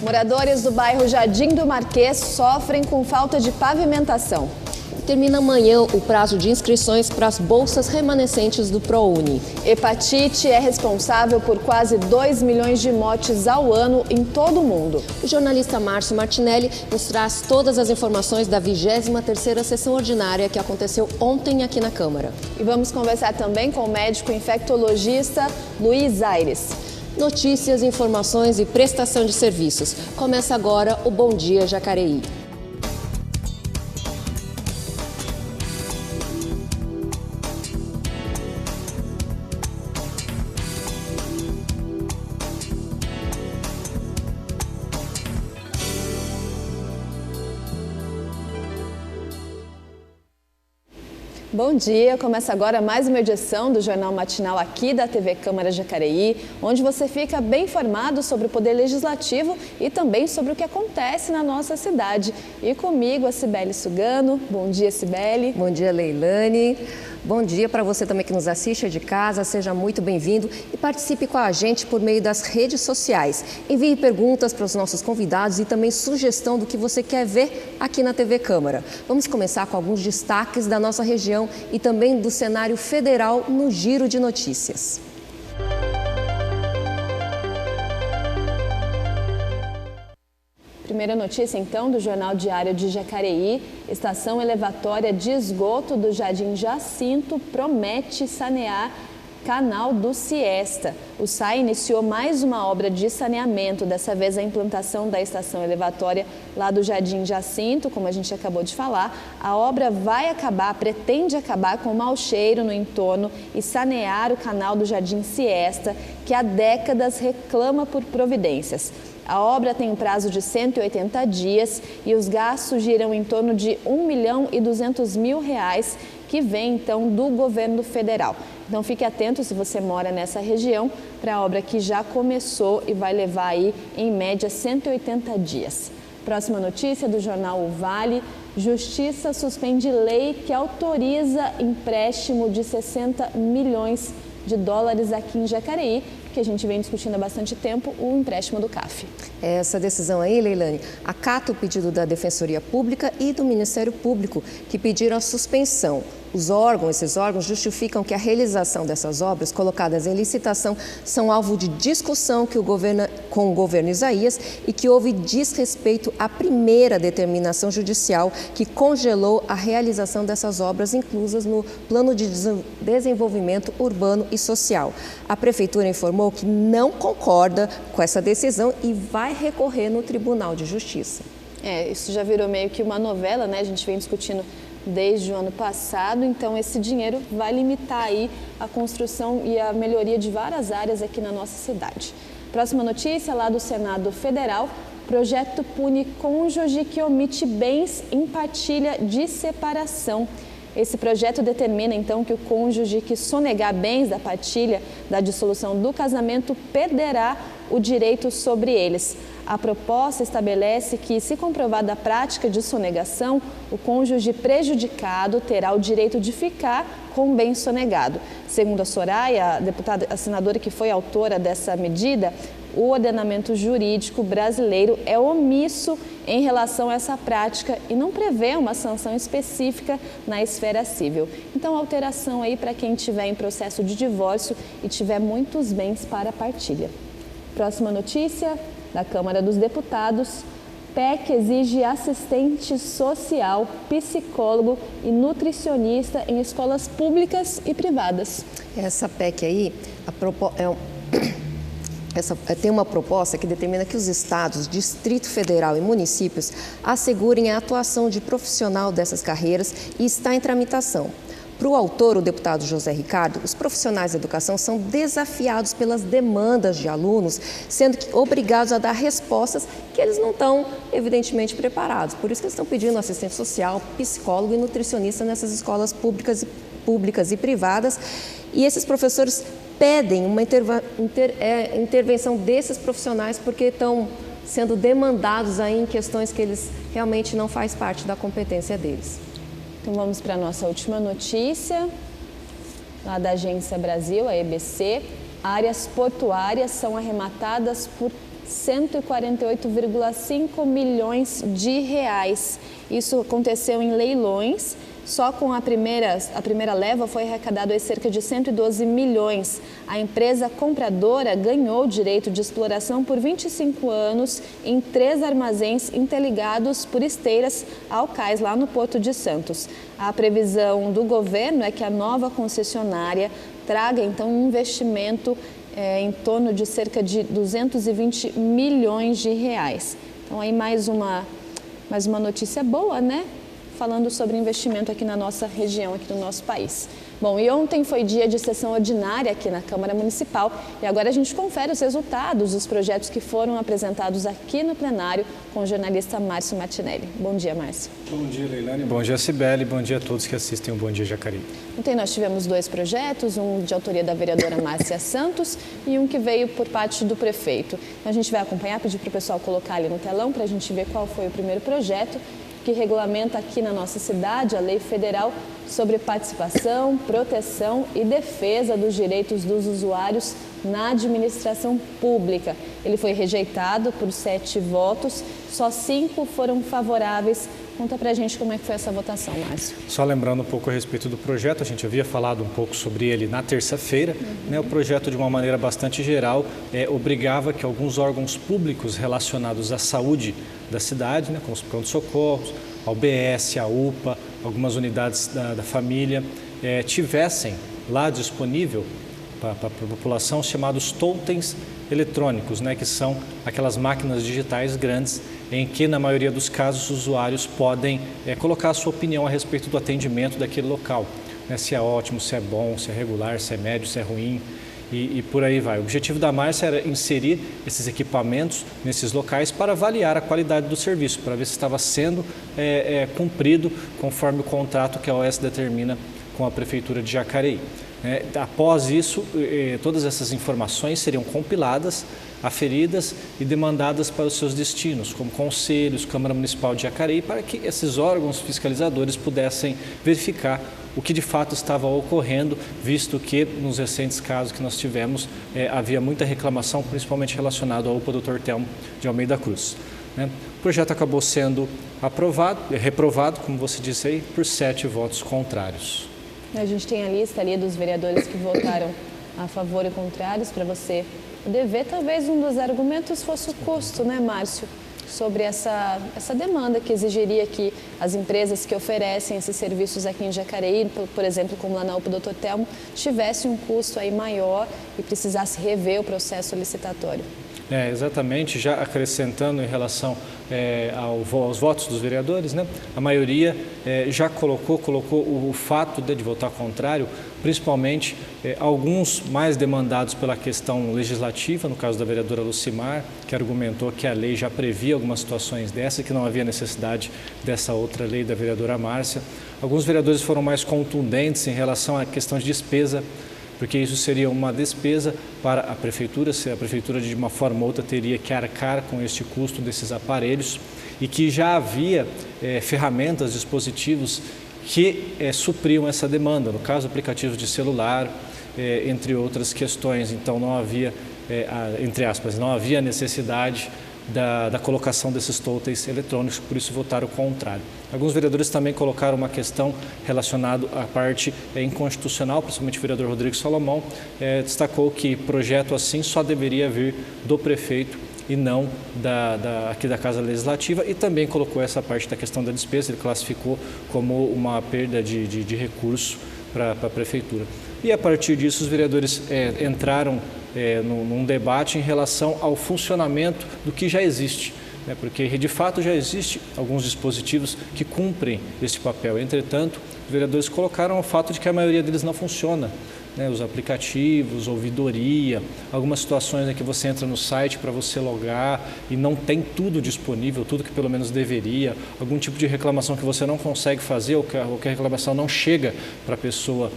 Moradores do bairro Jardim do Marquês sofrem com falta de pavimentação. Termina amanhã o prazo de inscrições para as bolsas remanescentes do ProUni. Hepatite é responsável por quase 2 milhões de mortes ao ano em todo o mundo. O jornalista Márcio Martinelli nos traz todas as informações da 23ª sessão ordinária que aconteceu ontem aqui na Câmara. E vamos conversar também com o médico infectologista Luiz Aires. Notícias, informações e prestação de serviços. Começa agora o Bom Dia Jacareí. Bom dia, começa agora mais uma edição do Jornal Matinal aqui da TV Câmara Jacareí, onde você fica bem informado sobre o Poder Legislativo e também sobre o que acontece na nossa cidade. E comigo a Cibele Sugano. Bom dia, Cibele. Bom dia, Leilane. Bom dia para você também que nos assiste de casa, seja muito bem-vindo e participe com a gente por meio das redes sociais. Envie perguntas para os nossos convidados e também sugestão do que você quer ver aqui na TV Câmara. Vamos começar com alguns destaques da nossa região e também do cenário federal no Giro de Notícias. Primeira notícia, então, do Jornal Diário de Jacareí. Estação elevatória de esgoto do Jardim Jacinto promete sanear canal do Siesta. O SAI iniciou mais uma obra de saneamento, dessa vez a implantação da estação elevatória lá do Jardim Jacinto, como a gente acabou de falar. A obra pretende acabar com o mau cheiro no entorno e sanear o canal do Jardim Siesta, que há décadas reclama por providências. A obra tem um prazo de 180 dias e os gastos giram em torno de R$1.200.000, que vem então do governo federal. Então fique atento se você mora nessa região para a obra que já começou e vai levar aí em média 180 dias. Próxima notícia do jornal O Vale. Justiça suspende lei que autoriza empréstimo de 60 milhões de dólares aqui em Jacareí, que a gente vem discutindo há bastante tempo, o empréstimo do CAF. Essa decisão aí, Leilane, acata o pedido da Defensoria Pública e do Ministério Público, que pediram a suspensão. Esses órgãos justificam que a realização dessas obras colocadas em licitação são alvo de discussão com o governo Isaías e que houve desrespeito à primeira determinação judicial que congelou a realização dessas obras inclusas no Plano de Desenvolvimento Urbano e Social. A Prefeitura informou que não concorda com essa decisão e vai recorrer no Tribunal de Justiça. Isso já virou meio que uma novela, né? A gente vem discutindo desde o ano passado, então esse dinheiro vai limitar aí a construção e a melhoria de várias áreas aqui na nossa cidade. Próxima notícia lá do Senado Federal. Projeto pune cônjuge que omite bens em partilha de separação. Esse projeto determina, então, que o cônjuge que sonegar bens da partilha da dissolução do casamento perderá o direito sobre eles. A proposta estabelece que, se comprovada a prática de sonegação, o cônjuge prejudicado terá o direito de ficar com o bem sonegado. Segundo a Soraya, a senadora que foi autora dessa medida, o ordenamento jurídico brasileiro é omisso em relação a essa prática e não prevê uma sanção específica na esfera civil. Então, alteração aí para quem estiver em processo de divórcio e tiver muitos bens para partilha. Próxima notícia da Câmara dos Deputados. PEC exige assistente social, psicólogo e nutricionista em escolas públicas e privadas. Essa PEC aí, tem uma proposta que determina que os estados, Distrito Federal e municípios assegurem a atuação de profissional dessas carreiras e está em tramitação. Para o autor, o deputado José Ricardo, os profissionais da educação são desafiados pelas demandas de alunos, sendo obrigados a dar respostas que eles não estão, evidentemente, preparados. Por isso que eles estão pedindo assistente social, psicólogo e nutricionista nessas escolas públicas e privadas. E esses professores pedem uma intervenção desses profissionais porque estão sendo demandados aí em questões que eles realmente não faz parte da competência deles. Então vamos para a nossa última notícia, lá da Agência Brasil, a EBC. Áreas portuárias são arrematadas por 148,5 milhões de reais. Isso aconteceu em leilões. Só com a primeira leva foi arrecadado cerca de 112 milhões. A empresa compradora ganhou o direito de exploração por 25 anos em 3 armazéns interligados por esteiras ao cais lá no Porto de Santos. A previsão do governo é que a nova concessionária traga então um investimento em torno de cerca de 220 milhões de reais. Então aí mais uma notícia boa, né? Falando sobre investimento aqui na nossa região, aqui no nosso país. Bom, e ontem foi dia de sessão ordinária aqui na Câmara Municipal e agora a gente confere os resultados dos projetos que foram apresentados aqui no plenário com o jornalista Márcio Martinelli. Bom dia, Márcio. Bom dia, Leilane. Bom dia, Cibele. Bom dia a todos que assistem o Bom Dia Jacareí. Ontem nós tivemos 2 projetos, um de autoria da vereadora Márcia Santos e um que veio por parte do prefeito. Então a gente vai acompanhar, pedir para o pessoal colocar ali no telão para a gente ver qual foi o primeiro projeto, que regulamenta aqui na nossa cidade a Lei Federal sobre participação, proteção e defesa dos direitos dos usuários na administração pública. Ele foi rejeitado por 7 votos, só 5 foram favoráveis. Conta pra gente como é que foi essa votação, Márcio. Só lembrando um pouco a respeito do projeto, a gente havia falado um pouco sobre ele na terça-feira. O projeto, de uma maneira bastante geral, obrigava que alguns órgãos públicos relacionados à saúde da cidade, como os pronto-socorros, a UBS, a UPA, algumas unidades da família, tivessem lá disponível para a população chamados totens eletrônicos, que são aquelas máquinas digitais grandes em que, na maioria dos casos, os usuários podem colocar a sua opinião a respeito do atendimento daquele local, se é ótimo, se é bom, se é regular, se é médio, se é ruim e por aí vai. O objetivo da Márcia era inserir esses equipamentos nesses locais para avaliar a qualidade do serviço, para ver se estava sendo cumprido conforme o contrato que a OS determina com a Prefeitura de Jacareí. Após isso, todas essas informações seriam compiladas, aferidas e demandadas para os seus destinos, como conselhos, Câmara Municipal de Jacareí, para que esses órgãos fiscalizadores pudessem verificar o que de fato estava ocorrendo, visto que nos recentes casos que nós tivemos havia muita reclamação, principalmente relacionado ao UPA Dr. Telmo de Almeida Cruz. O projeto acabou sendo reprovado, como você disse aí, por 7 votos contrários. A gente tem a lista ali dos vereadores que votaram a favor e contrários para você poder ver. Talvez um dos argumentos fosse o custo, né, Márcio? Sobre essa demanda que exigiria que as empresas que oferecem esses serviços aqui em Jacareí, por exemplo, como lá na UPA Dr. Telmo, tivessem um custo aí maior e precisasse rever o processo licitatório. Exatamente, já acrescentando em relação aos votos dos vereadores, a maioria já colocou o fato de votar contrário, principalmente alguns mais demandados pela questão legislativa, no caso da vereadora Lucimar, que argumentou que a lei já previa algumas situações dessa, que não havia necessidade dessa outra lei da vereadora Márcia. Alguns vereadores foram mais contundentes em relação à questão de despesa, porque isso seria uma despesa para a Prefeitura, se a Prefeitura de uma forma ou outra teria que arcar com este custo desses aparelhos e que já havia ferramentas, dispositivos que supriam essa demanda, no caso aplicativos de celular, entre outras questões. Então não havia, entre aspas, não havia necessidade da colocação desses totens eletrônicos, por isso votaram o contrário. Alguns vereadores também colocaram uma questão relacionada à parte inconstitucional, principalmente o vereador Rodrigo Salomão, destacou que projeto assim só deveria vir do prefeito e não aqui da Casa Legislativa, e também colocou essa parte da questão da despesa, ele classificou como uma perda de recurso para a Prefeitura. E a partir disso os vereadores entraram num debate em relação ao funcionamento do que já existe, porque de fato já existe alguns dispositivos que cumprem esse papel. Entretanto, os vereadores colocaram o fato de que a maioria deles não funciona, os aplicativos, ouvidoria, algumas situações em que você entra no site para você logar e não tem tudo disponível, tudo que pelo menos deveria, algum tipo de reclamação que você não consegue fazer ou que a reclamação não chega para a pessoa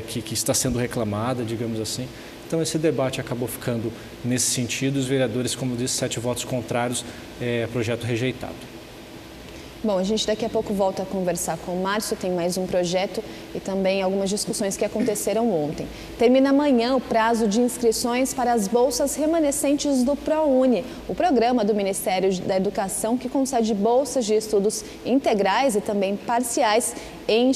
que está sendo reclamada, digamos assim. Então esse debate acabou ficando nesse sentido, os vereadores, como disse, 7 votos contrários, projeto rejeitado. Bom, a gente daqui a pouco volta a conversar com o Márcio, tem mais um projeto e também algumas discussões que aconteceram ontem. Termina amanhã o prazo de inscrições para as bolsas remanescentes do ProUni, o programa do Ministério da Educação que concede bolsas de estudos integrais e também parciais em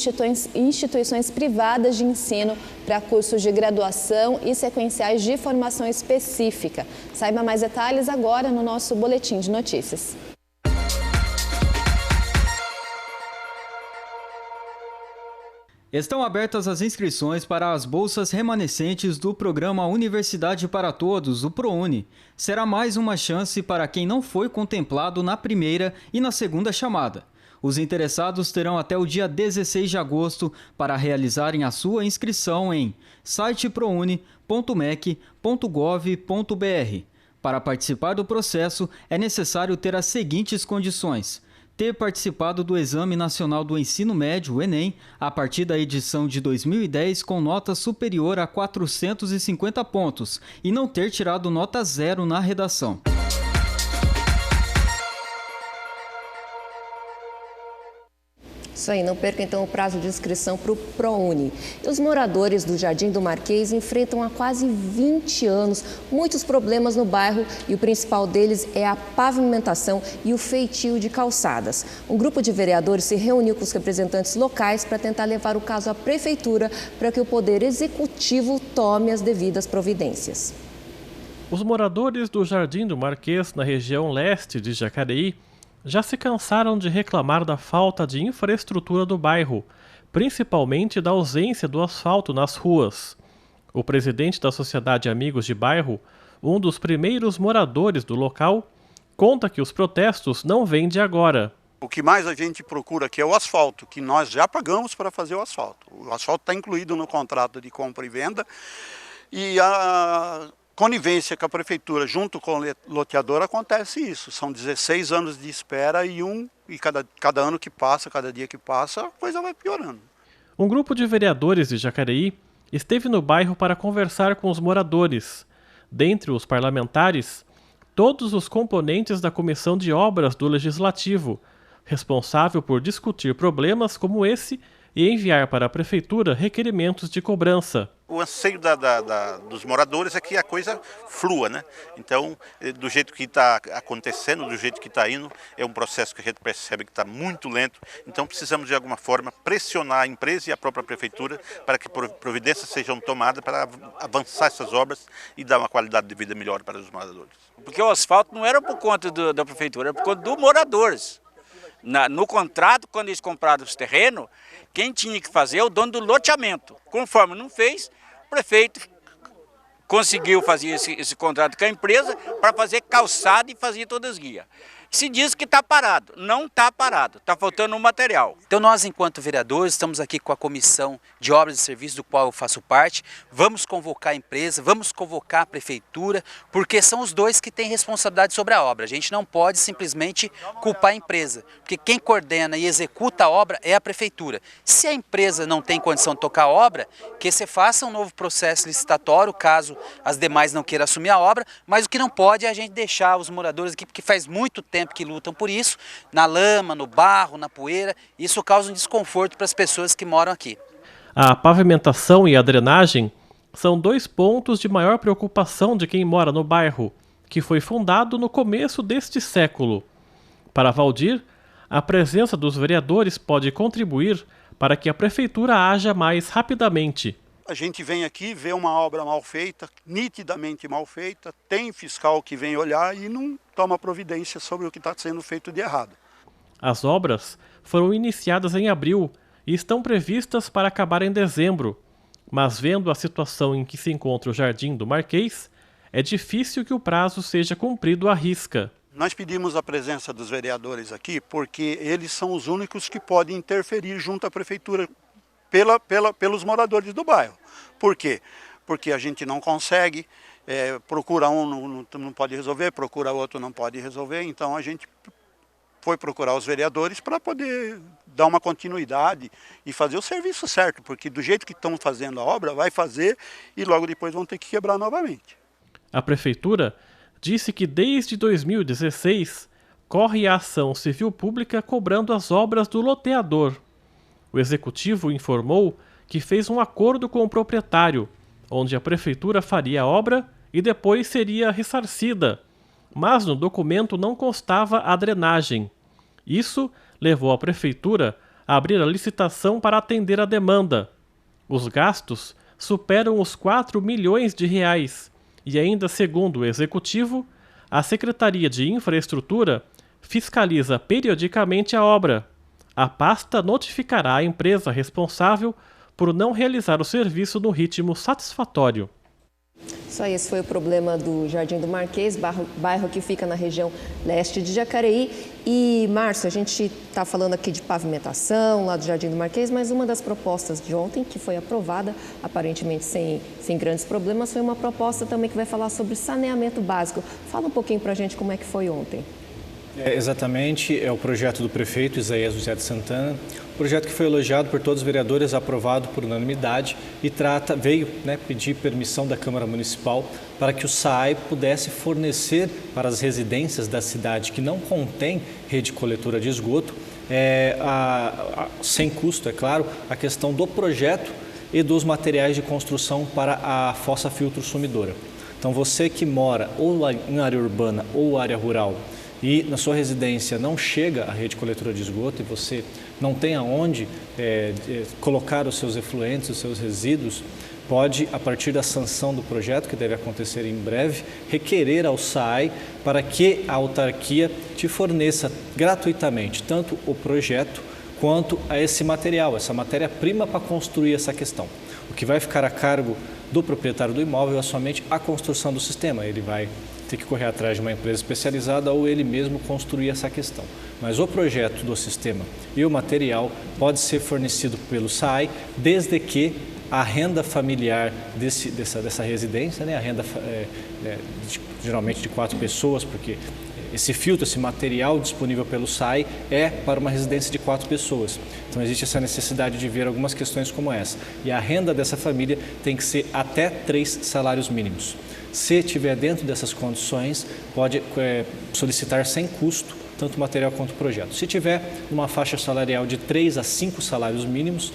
instituições privadas de ensino para cursos de graduação e sequenciais de formação específica. Saiba mais detalhes agora no nosso Boletim de Notícias. Estão abertas as inscrições para as bolsas remanescentes do programa Universidade para Todos, o ProUni. Será mais uma chance para quem não foi contemplado na primeira e na segunda chamada. Os interessados terão até o dia 16 de agosto para realizarem a sua inscrição em siteprouni.mec.gov.br. Para participar do processo, é necessário ter as seguintes condições: ter participado do Exame Nacional do Ensino Médio, o Enem, a partir da edição de 2010 com nota superior a 450 pontos e não ter tirado nota 0 na redação. Isso aí, não perca então o prazo de inscrição para o ProUni. E os moradores do Jardim do Marquês enfrentam há quase 20 anos muitos problemas no bairro e o principal deles é a pavimentação e o feitio de calçadas. Um grupo de vereadores se reuniu com os representantes locais para tentar levar o caso à prefeitura para que o Poder Executivo tome as devidas providências. Os moradores do Jardim do Marquês, na região leste de Jacareí, já se cansaram de reclamar da falta de infraestrutura do bairro, principalmente da ausência do asfalto nas ruas. O presidente da Sociedade Amigos de Bairro, um dos primeiros moradores do local, conta que os protestos não vêm de agora. O que mais a gente procura aqui é o asfalto, que nós já pagamos para fazer o asfalto. O asfalto está incluído no contrato de compra e venda e a conivência com a prefeitura junto com o loteador acontece isso. São 16 anos de espera e cada ano que passa, cada dia que passa, a coisa vai piorando. Um grupo de vereadores de Jacareí esteve no bairro para conversar com os moradores. Dentre os parlamentares, todos os componentes da Comissão de Obras do Legislativo, responsável por discutir problemas como esse e enviar para a prefeitura requerimentos de cobrança. O anseio dos moradores é que a coisa flua, né? Então, do jeito que está acontecendo, do jeito que está indo, é um processo que a gente percebe que está muito lento. Então, precisamos de alguma forma pressionar a empresa e a própria prefeitura para que providências sejam tomadas para avançar essas obras e dar uma qualidade de vida melhor para os moradores. Porque o asfalto não era por conta da prefeitura, era por conta dos moradores. No contrato, quando eles compraram os terrenos, quem tinha que fazer é o dono do loteamento. Conforme não fez, o prefeito conseguiu fazer esse contrato com a empresa para fazer calçada e fazer todas as guias. Se diz que está parado, não está parado, está faltando um material. Então nós, enquanto vereadores, estamos aqui com a Comissão de Obras e Serviços, do qual eu faço parte, vamos convocar a empresa, vamos convocar a prefeitura, porque são os dois que têm responsabilidade sobre a obra. A gente não pode simplesmente culpar a empresa, porque quem coordena e executa a obra é a prefeitura. Se a empresa não tem condição de tocar a obra, que se faça um novo processo licitatório, caso as demais não queiram assumir a obra, mas o que não pode é a gente deixar os moradores aqui, porque faz muito tempo que lutam por isso, na lama, no barro, na poeira. Isso causa um desconforto para as pessoas que moram aqui. A pavimentação e a drenagem são dois pontos de maior preocupação de quem mora no bairro, que foi fundado no começo deste século. Para Valdir, a presença dos vereadores pode contribuir para que a prefeitura haja mais rapidamente. A gente vem aqui, vê uma obra mal feita, nitidamente mal feita, tem fiscal que vem olhar e não toma providência sobre o que está sendo feito de errado. As obras foram iniciadas em abril e estão previstas para acabar em dezembro, mas vendo a situação em que se encontra o Jardim do Marquês, é difícil que o prazo seja cumprido à risca. Nós pedimos a presença dos vereadores aqui porque eles são os únicos que podem interferir junto à prefeitura pelos moradores do bairro. Por quê? Porque a gente não consegue, procura um não pode resolver, procura outro não pode resolver, então a gente foi procurar os vereadores para poder dar uma continuidade e fazer o serviço certo, porque do jeito que estão fazendo a obra, vai fazer e logo depois vão ter que quebrar novamente. A prefeitura disse que desde 2016 corre a ação civil pública cobrando as obras do loteador. O executivo informou que fez um acordo com o proprietário, onde a prefeitura faria a obra e depois seria ressarcida, mas no documento não constava a drenagem. Isso levou a prefeitura a abrir a licitação para atender a demanda. Os gastos superam os 4 milhões de reais e ainda, segundo o executivo, a Secretaria de Infraestrutura fiscaliza periodicamente a obra. A pasta notificará a empresa responsável por não realizar o serviço no ritmo satisfatório. Só esse foi o problema do Jardim do Marquês, bairro que fica na região leste de Jacareí. E, Márcio, a gente está falando aqui de pavimentação lá do Jardim do Marquês, mas uma das propostas de ontem, que foi aprovada, aparentemente sem grandes problemas, foi uma proposta também que vai falar sobre saneamento básico. Fala um pouquinho para a gente como é que foi ontem. Exatamente, é o projeto do prefeito Isaías José de Santana, projeto que foi elogiado por todos os vereadores, aprovado por unanimidade e veio pedir permissão da Câmara Municipal para que o SAAI pudesse fornecer para as residências da cidade que não contém rede coletora de esgoto, sem custo, é claro, a questão do projeto e dos materiais de construção para a fossa filtro sumidora. Então você que mora ou em área urbana ou área rural, e na sua residência não chega a rede coletora de esgoto e você não tem aonde colocar os seus efluentes, os seus resíduos, pode, a partir da sanção do projeto, que deve acontecer em breve, requerer ao SAAI para que a autarquia te forneça gratuitamente tanto o projeto quanto a esse material, essa matéria-prima para construir essa questão. O que vai ficar a cargo do proprietário do imóvel é somente a construção do sistema. Ele vai ter que correr atrás de uma empresa especializada ou ele mesmo construir essa questão. Mas o projeto do sistema e o material pode ser fornecido pelo SAAI, desde que a renda familiar dessa residência, a renda geralmente de 4 pessoas, porque esse filtro, esse material disponível pelo SAAI é para uma residência de 4 pessoas. Então existe essa necessidade de ver algumas questões como essa. E a renda dessa família tem que ser até 3 salários mínimos. Se estiver dentro dessas condições, pode solicitar sem custo tanto o material quanto o projeto. Se tiver uma faixa salarial de 3 a 5 salários mínimos,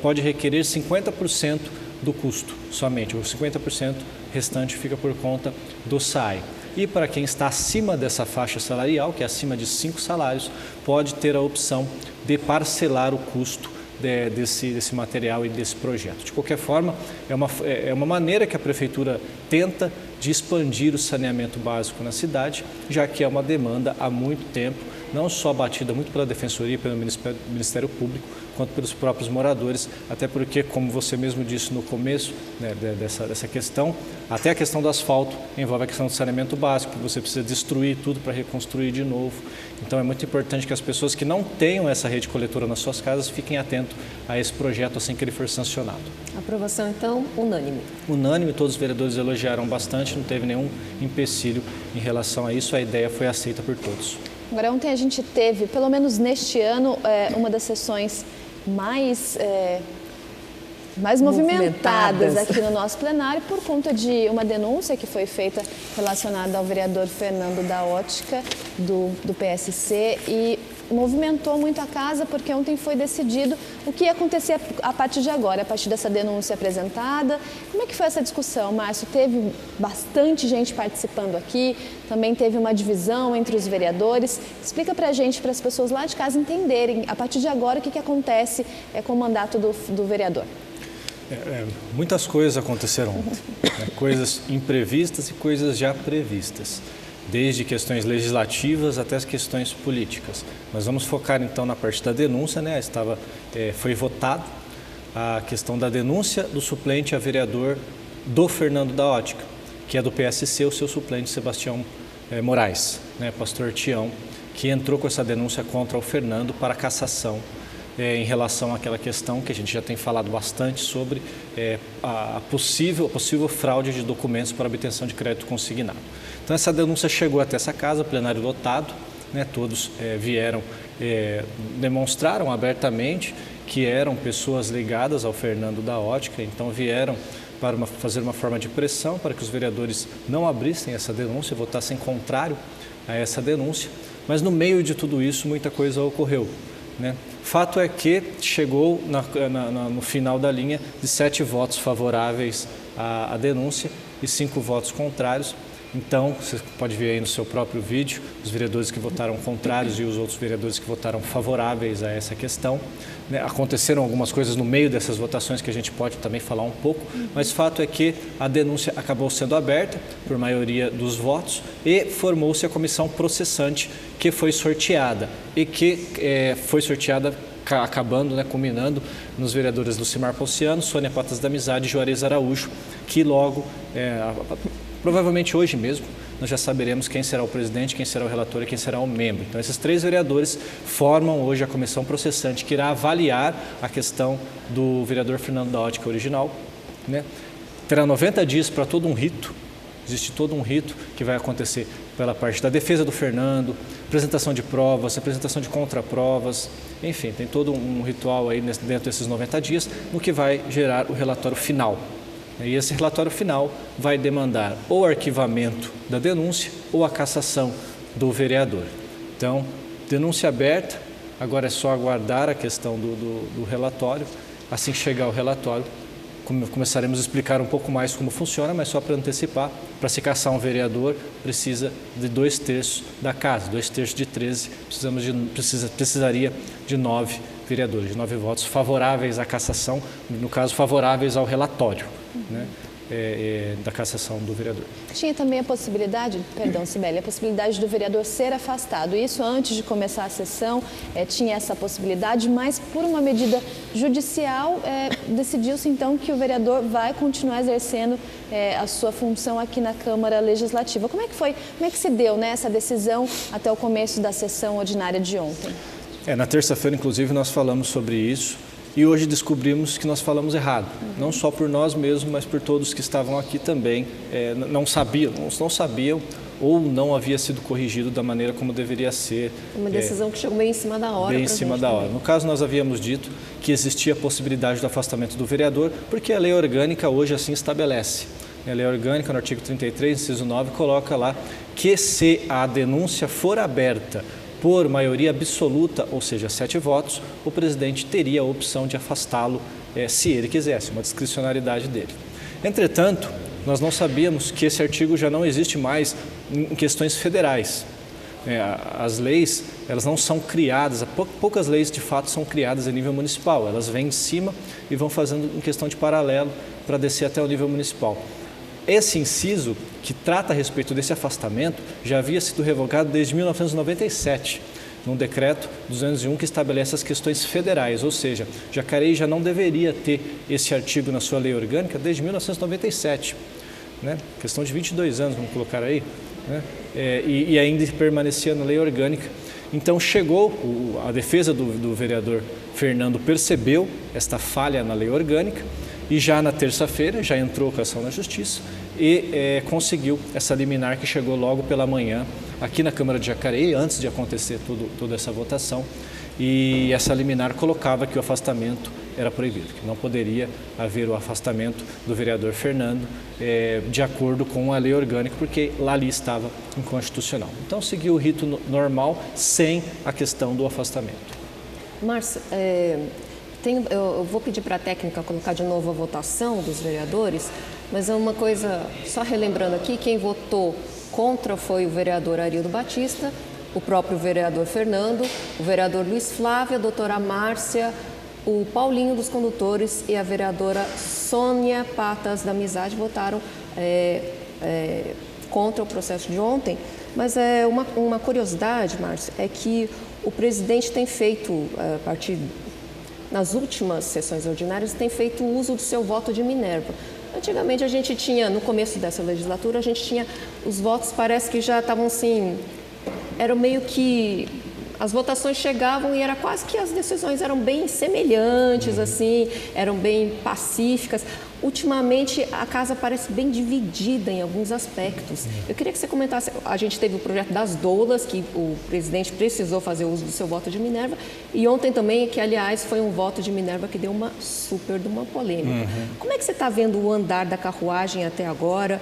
pode requerer 50% do custo somente, o 50% restante fica por conta do SAAI. E para quem está acima dessa faixa salarial, que é acima de 5 salários, pode ter a opção de parcelar o custo desse material e desse projeto. De qualquer forma, é uma maneira que a Prefeitura tenta de expandir o saneamento básico na cidade, já que é uma demanda há muito tempo, não só batida muito pela Defensoria e pelo Ministério Público, quanto pelos próprios moradores, até porque, como você mesmo disse no começo dessa questão, até a questão do asfalto envolve a questão do saneamento básico, que você precisa destruir tudo para reconstruir de novo. Então é muito importante que as pessoas que não tenham essa rede coletora nas suas casas fiquem atentos a esse projeto assim que ele for sancionado. Aprovação, então, unânime. Unânime, todos os vereadores elogiaram bastante, não teve nenhum empecilho em relação a isso, a ideia foi aceita por todos. Agora, ontem a gente teve, pelo menos neste ano, uma das sessões mais movimentadas aqui no nosso plenário por conta de uma denúncia que foi feita relacionada ao vereador Fernando da Ótica, do PSC, e movimentou muito a casa porque ontem foi decidido o que ia acontecer a partir de agora, a partir dessa denúncia apresentada. Como é que foi essa discussão, Márcio? Teve bastante gente participando aqui, também teve uma divisão entre os vereadores. Explica pra gente, para as pessoas lá de casa entenderem, a partir de agora, o que acontece com o mandato do vereador. Muitas coisas aconteceram ontem, coisas imprevistas e coisas já previstas, desde questões legislativas até as questões políticas. Mas vamos focar então na parte da denúncia, foi votado a questão da denúncia do suplente a vereador do Fernando da Ótica, que é do PSC, o seu suplente Sebastião Moraes, pastor Tião, que entrou com essa denúncia contra o Fernando para cassação em relação àquela questão que a gente já tem falado bastante sobre a possível fraude de documentos para obtenção de crédito consignado. Então essa denúncia chegou até essa casa, plenário lotado, todos vieram, demonstraram abertamente que eram pessoas ligadas ao Fernando da Ótica, então vieram para fazer uma forma de pressão para que os vereadores não abrissem essa denúncia, votassem contrário a essa denúncia. Mas no meio de tudo isso, muita coisa ocorreu, né? Fato é que chegou no final da linha de 7 votos favoráveis à denúncia e 5 votos contrários. Então, você pode ver aí no seu próprio vídeo os vereadores que votaram contrários e os outros vereadores que votaram favoráveis a essa questão, né? Aconteceram algumas coisas no meio dessas votações que a gente pode também falar um pouco, mas fato é que a denúncia acabou sendo aberta por maioria dos votos e formou-se a comissão processante que foi sorteada e que foi sorteada acabando, né, culminando nos vereadores Lucimar Ponciano, Sônia Patas da Amizade e Juarez Araújo, que logo, provavelmente hoje mesmo, nós já saberemos quem será o presidente, quem será o relator e quem será o membro. Então, esses 3 vereadores formam hoje a comissão processante que irá avaliar a questão do vereador Fernando da Ótica original, né? Terá 90 dias para todo um rito, existe todo um rito que vai acontecer pela parte da defesa do Fernando, apresentação de provas, apresentação de contraprovas, enfim, tem todo um ritual aí dentro desses 90 dias, no que vai gerar o relatório final. E esse relatório final vai demandar ou arquivamento da denúncia ou a cassação do vereador. Então, denúncia aberta, agora é só aguardar a questão do relatório. Assim que chegar o relatório, começaremos a explicar um pouco mais como funciona, mas só para antecipar, para se cassar um vereador, precisa de 2/3 da casa, 2/3 de 13, precisaria de 9 vereadores, de 9 votos favoráveis à cassação, no caso favoráveis ao relatório, né, da cassação do vereador. Tinha também a possibilidade, perdão, Cibele, a possibilidade do vereador ser afastado. Isso antes de começar a sessão tinha essa possibilidade, mas por uma medida judicial decidiu-se então que o vereador vai continuar exercendo a sua função aqui na Câmara Legislativa. Como é que foi? Como é que se deu, né, essa decisão até o começo da sessão ordinária de ontem? Na terça-feira, inclusive, nós falamos sobre isso e hoje descobrimos que nós falamos errado. Não só por nós mesmos, mas por todos que estavam aqui também. Não sabiam ou não havia sido corrigido da maneira como deveria ser. Uma decisão que chegou bem em cima da hora. Bem em cima da hora. No caso, nós havíamos dito que existia a possibilidade do afastamento do vereador, porque a lei orgânica hoje assim estabelece. A lei orgânica, no artigo 33, inciso 9, coloca lá que se a denúncia for aberta por maioria absoluta, ou seja, 7 votos, o presidente teria a opção de afastá-lo se ele quisesse, uma discricionariedade dele. Entretanto, nós não sabíamos que esse artigo já não existe mais em questões federais. As leis, elas não são criadas, poucas leis de fato são criadas a nível municipal, elas vêm de cima e vão fazendo em questão de paralelo para descer até o nível municipal. Esse inciso, que trata a respeito desse afastamento, já havia sido revogado desde 1997, num decreto 201 que estabelece as questões federais, ou seja, Jacareí já não deveria ter esse artigo na sua lei orgânica desde 1997, né? Questão de 22 anos, vamos colocar aí, né? E ainda permanecia na lei orgânica. Então chegou, a defesa do vereador Fernando percebeu esta falha na lei orgânica, e já na terça-feira já entrou com a ação na Justiça e conseguiu essa liminar que chegou logo pela manhã aqui na Câmara de Jacareí, antes de acontecer toda essa votação. E essa liminar colocava que o afastamento era proibido, que não poderia haver o afastamento do vereador Fernando de acordo com a lei orgânica, porque lá ali estava inconstitucional. Então seguiu o rito normal, sem a questão do afastamento. Márcia, eu vou pedir para a técnica colocar de novo a votação dos vereadores, mas é uma coisa, só relembrando aqui, quem votou contra foi o vereador Arildo Batista, o próprio vereador Fernando, o vereador Luiz Flávio, a doutora Márcia, o Paulinho dos Condutores e a vereadora Sônia Patas da Amizade votaram contra o processo de ontem. Mas uma curiosidade, Márcia, é que o presidente tem feito, nas últimas sessões ordinárias, tem feito uso do seu voto de Minerva. Antigamente a gente tinha, no começo dessa legislatura, a gente tinha os votos, parece que já estavam assim, eram meio que, as votações chegavam e era quase que as decisões eram bem semelhantes, assim, eram bem pacíficas. ultimamente a casa parece bem dividida em alguns aspectos. Eu queria que você comentasse, a gente teve o projeto das doulas, que o presidente precisou fazer uso do seu voto de Minerva, e ontem também, que aliás foi um voto de Minerva que deu uma super de uma polêmica. Como é que você está vendo o andar da carruagem até agora?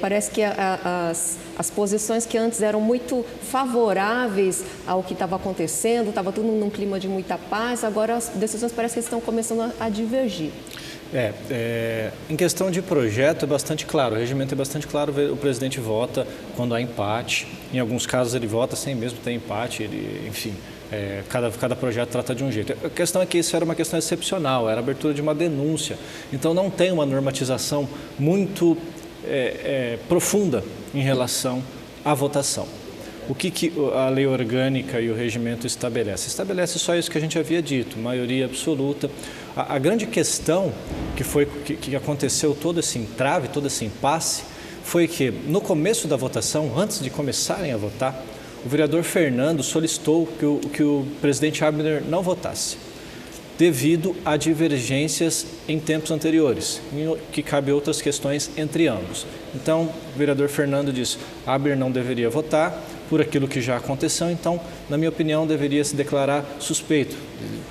Parece que as posições que antes eram muito favoráveis ao que estava acontecendo, estava tudo num clima de muita paz, agora as decisões parece que estão começando a divergir. Em questão de projeto é bastante claro, o regimento é bastante claro, o presidente vota quando há empate, em alguns casos ele vota sem mesmo ter empate, enfim, cada projeto trata de um jeito. A questão é que isso era uma questão excepcional, era a abertura de uma denúncia, então não tem uma normatização muito profunda em relação à votação. O que a lei orgânica e o regimento estabelece? Estabelece só isso que a gente havia dito, maioria absoluta. A grande questão que aconteceu todo esse entrave, todo esse impasse, foi que no começo da votação, antes de começarem a votar, o vereador Fernando solicitou que o presidente Abner não votasse, devido a divergências em tempos anteriores, que cabe outras questões entre ambos. Então, o vereador Fernando disse, Abner não deveria votar por aquilo que já aconteceu, então, na minha opinião, deveria se declarar suspeito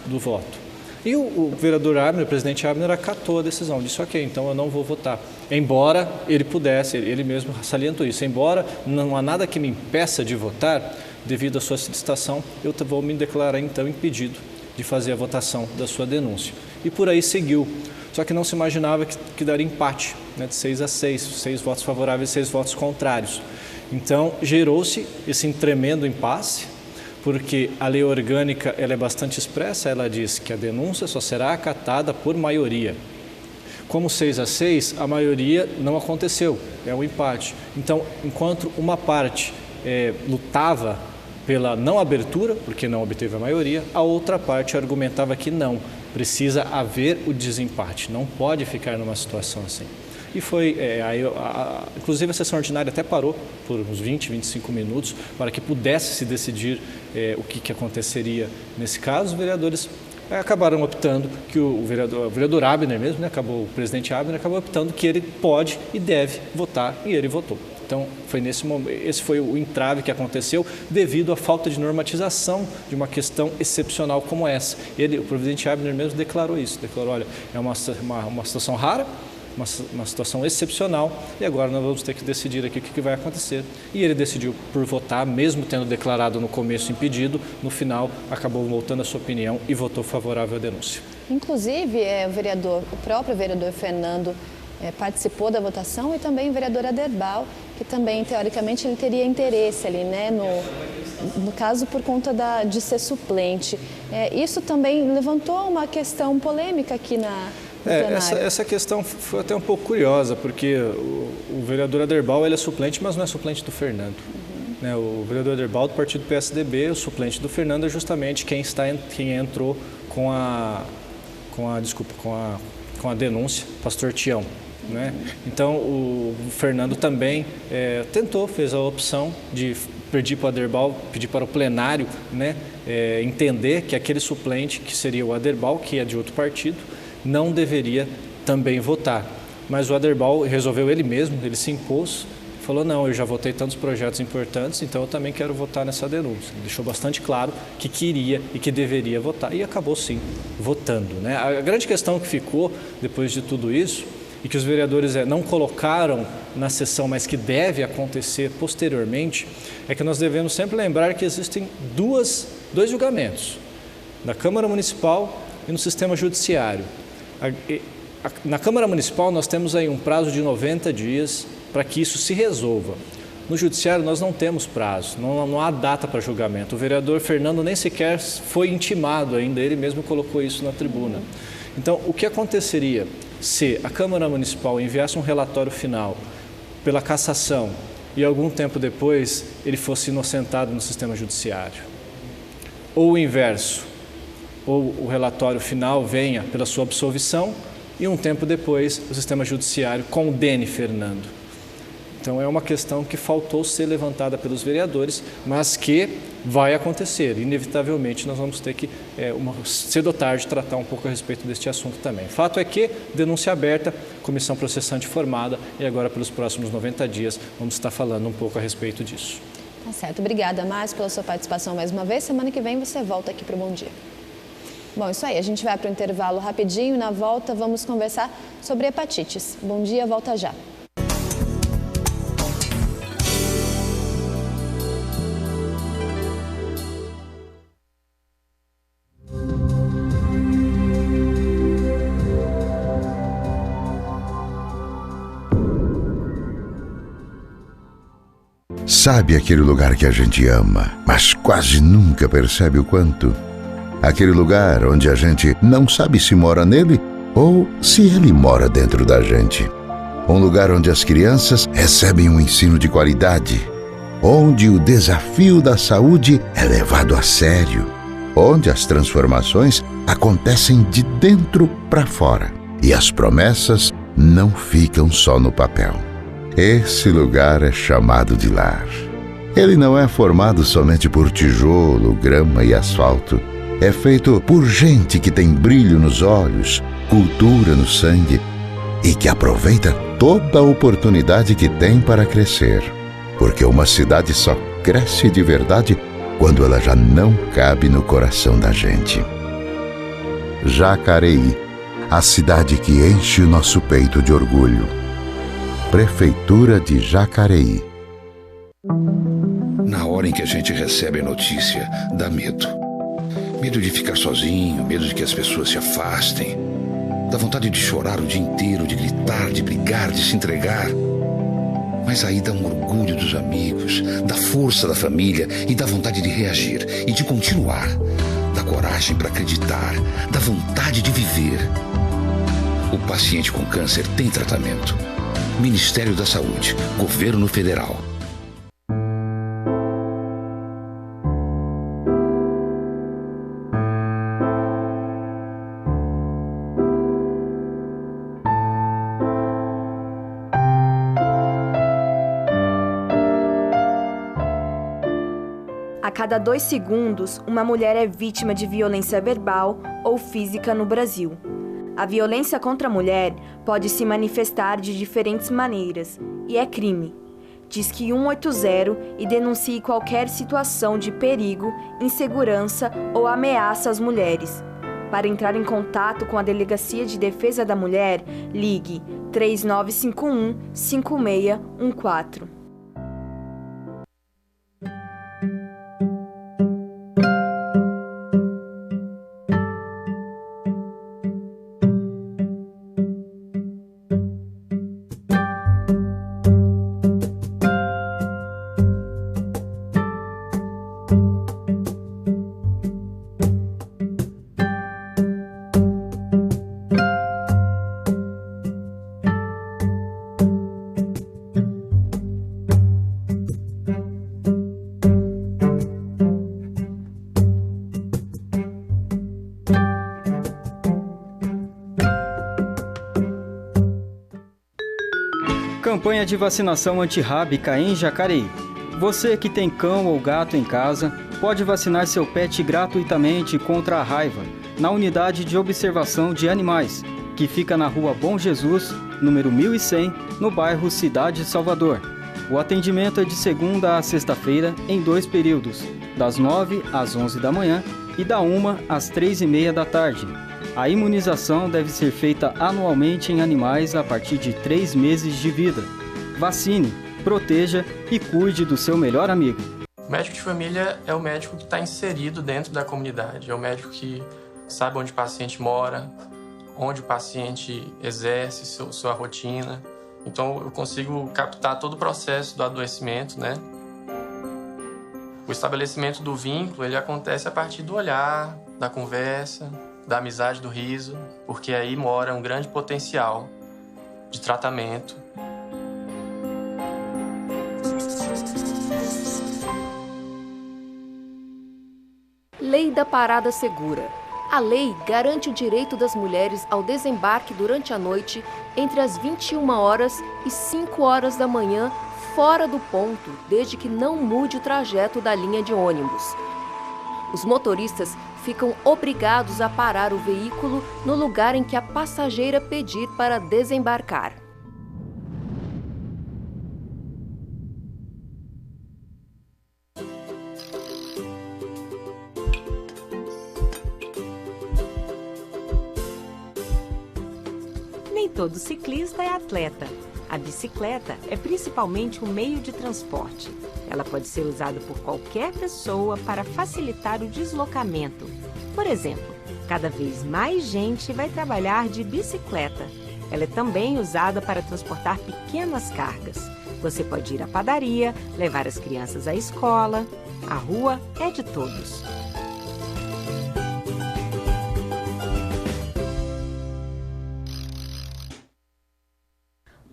do voto. E o vereador Abner, o presidente Abner, acatou a decisão, disse, ok, então eu não vou votar. Embora ele pudesse, ele mesmo salientou isso, embora não há nada que me impeça de votar, devido à sua solicitação, eu vou me declarar então impedido de fazer a votação da sua denúncia. E por aí seguiu. Só que não se imaginava que daria empate, né, de 6-6, 6 votos favoráveis e 6 votos contrários. Então, gerou-se esse tremendo impasse, porque a lei orgânica ela é bastante expressa, ela diz que a denúncia só será acatada por maioria. Como 6-6, a maioria não aconteceu, é um empate. Então, enquanto uma parte lutava pela não abertura, porque não obteve a maioria, a outra parte argumentava que não, precisa haver o desempate, não pode ficar numa situação assim. E foi, inclusive a sessão ordinária até parou por uns 20, 25 minutos para que pudesse se decidir o que aconteceria nesse caso. Os vereadores acabaram optando que o vereador Abner mesmo, né, o presidente Abner acabou optando que ele pode e deve votar e ele votou. Então, foi nesse momento, esse foi o entrave que aconteceu devido à falta de normatização de uma questão excepcional como essa. O presidente Abner mesmo declarou isso, declarou, olha, é uma situação rara, uma situação excepcional e agora nós vamos ter que decidir aqui o que vai acontecer. E ele decidiu por votar, mesmo tendo declarado no começo impedido, no final acabou voltando a sua opinião e votou favorável à denúncia. Inclusive, o próprio vereador Fernando participou da votação e também o vereador Aderbal, que também, teoricamente, ele teria interesse ali, né, no caso, por conta de ser suplente. Isso também levantou uma questão polêmica aqui no plenário. Essa questão foi até um pouco curiosa, porque o vereador Aderbal ele é suplente, mas não é suplente do Fernando. Né, o vereador Aderbal do partido PSDB, o suplente do Fernando é justamente quem entrou com a denúncia, pastor Tião. Né? Então, o Fernando também fez a opção de pedir para o Aderbal, pedir para o plenário, né, entender que aquele suplente, que seria o Aderbal, que é de outro partido, não deveria também votar. Mas o Aderbal resolveu ele mesmo, ele se impôs, falou, não, eu já votei tantos projetos importantes, então eu também quero votar nessa denúncia. Ele deixou bastante claro que queria e que deveria votar e acabou sim votando. Né? A grande questão que ficou depois de tudo isso e que os vereadores não colocaram na sessão, mas que deve acontecer posteriormente, é que nós devemos sempre lembrar que existem dois julgamentos, na Câmara Municipal e no Sistema Judiciário. Na Câmara Municipal nós temos aí um prazo de 90 dias para que isso se resolva. No Judiciário nós não temos prazo, não há data para julgamento. O vereador Fernando nem sequer foi intimado ainda, ele mesmo colocou isso na tribuna. Então, o que aconteceria se a Câmara Municipal enviasse um relatório final pela cassação e algum tempo depois ele fosse inocentado no sistema judiciário? Ou o inverso, ou o relatório final venha pela sua absolvição e um tempo depois o sistema judiciário condene Fernando. Então é uma questão que faltou ser levantada pelos vereadores, mas que vai acontecer. Inevitavelmente nós vamos ter que, cedo ou tarde, tratar um pouco a respeito deste assunto também. Fato é que denúncia aberta, comissão processante formada e agora pelos próximos 90 dias vamos estar falando um pouco a respeito disso. Tá certo. Obrigada, Márcio, pela sua participação mais uma vez. Semana que vem você volta aqui para o Bom Dia. Bom, isso aí. A gente vai para o intervalo rapidinho. Na volta, vamos conversar sobre hepatites. Bom Dia, volta já. Sabe aquele lugar que a gente ama, mas quase nunca percebe o quanto? Aquele lugar onde a gente não sabe se mora nele ou se ele mora dentro da gente. Um lugar onde as crianças recebem um ensino de qualidade, onde o desafio da saúde é levado a sério, onde as transformações acontecem de dentro para fora e as promessas não ficam só no papel. Esse lugar é chamado de lar. Ele não é formado somente por tijolo, grama e asfalto. É feito por gente que tem brilho nos olhos, cultura no sangue e que aproveita toda a oportunidade que tem para crescer. Porque uma cidade só cresce de verdade quando ela já não cabe no coração da gente. Jacareí, a cidade que enche o nosso peito de orgulho. Prefeitura de Jacareí. Na hora em que a gente recebe a notícia, dá medo. Medo de ficar sozinho, medo de que as pessoas se afastem. Dá vontade de chorar o dia inteiro, de gritar, de brigar, de se entregar. Mas aí dá um orgulho dos amigos, da força da família e dá vontade de reagir e de continuar. Dá coragem para acreditar, dá vontade de viver. O paciente com câncer tem tratamento. Ministério da Saúde, Governo Federal. A cada 2 segundos, uma mulher é vítima de violência verbal ou física no Brasil. A violência contra a mulher pode se manifestar de diferentes maneiras e é crime. Disque 180 e denuncie qualquer situação de perigo, insegurança ou ameaça às mulheres. Para entrar em contato com a Delegacia de Defesa da Mulher, ligue 3951-5614. Campanha de vacinação antirrábica em Jacareí. Você que tem cão ou gato em casa pode vacinar seu pet gratuitamente contra a raiva na unidade de observação de animais, que fica na Rua Bom Jesus, número 1100, no bairro Cidade Salvador. O atendimento é de segunda a sexta-feira em 2 períodos, das 9 às 11 da manhã e da 1 às 3h30 da tarde. A imunização deve ser feita anualmente em animais a partir de 3 meses de vida. Vacine, proteja e cuide do seu melhor amigo. O médico de família é o médico que está inserido dentro da comunidade, é o médico que sabe onde o paciente mora, onde o paciente exerce sua rotina. Então eu consigo captar todo o processo do adoecimento, né? O estabelecimento do vínculo, ele acontece a partir do olhar, da conversa, da amizade, do riso, porque aí mora um grande potencial de tratamento. Lei da Parada Segura. A lei garante o direito das mulheres ao desembarque durante a noite entre as 21 horas e 5 horas da manhã, fora do ponto, desde que não mude o trajeto da linha de ônibus. Os motoristas ficam obrigados a parar o veículo no lugar em que a passageira pedir para desembarcar. Nem todo ciclista é atleta. A bicicleta é principalmente um meio de transporte. Ela pode ser usada por qualquer pessoa para facilitar o deslocamento. Por exemplo, cada vez mais gente vai trabalhar de bicicleta. Ela é também usada para transportar pequenas cargas. Você pode ir à padaria, levar as crianças à escola. A rua é de todos.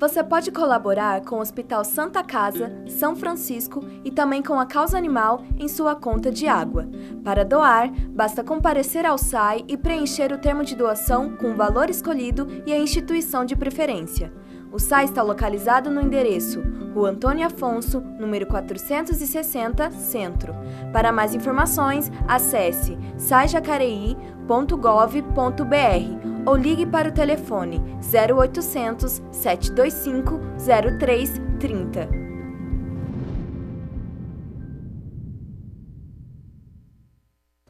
Você pode colaborar com o Hospital Santa Casa, São Francisco e também com a Causa Animal em sua conta de água. Para doar, basta comparecer ao SAI e preencher o termo de doação com o valor escolhido e a instituição de preferência. O SAI está localizado no endereço Rua Antônio Afonso, número 460, Centro. Para mais informações, acesse saijacareí.gov.br ou ligue para o telefone 0800 725 0330.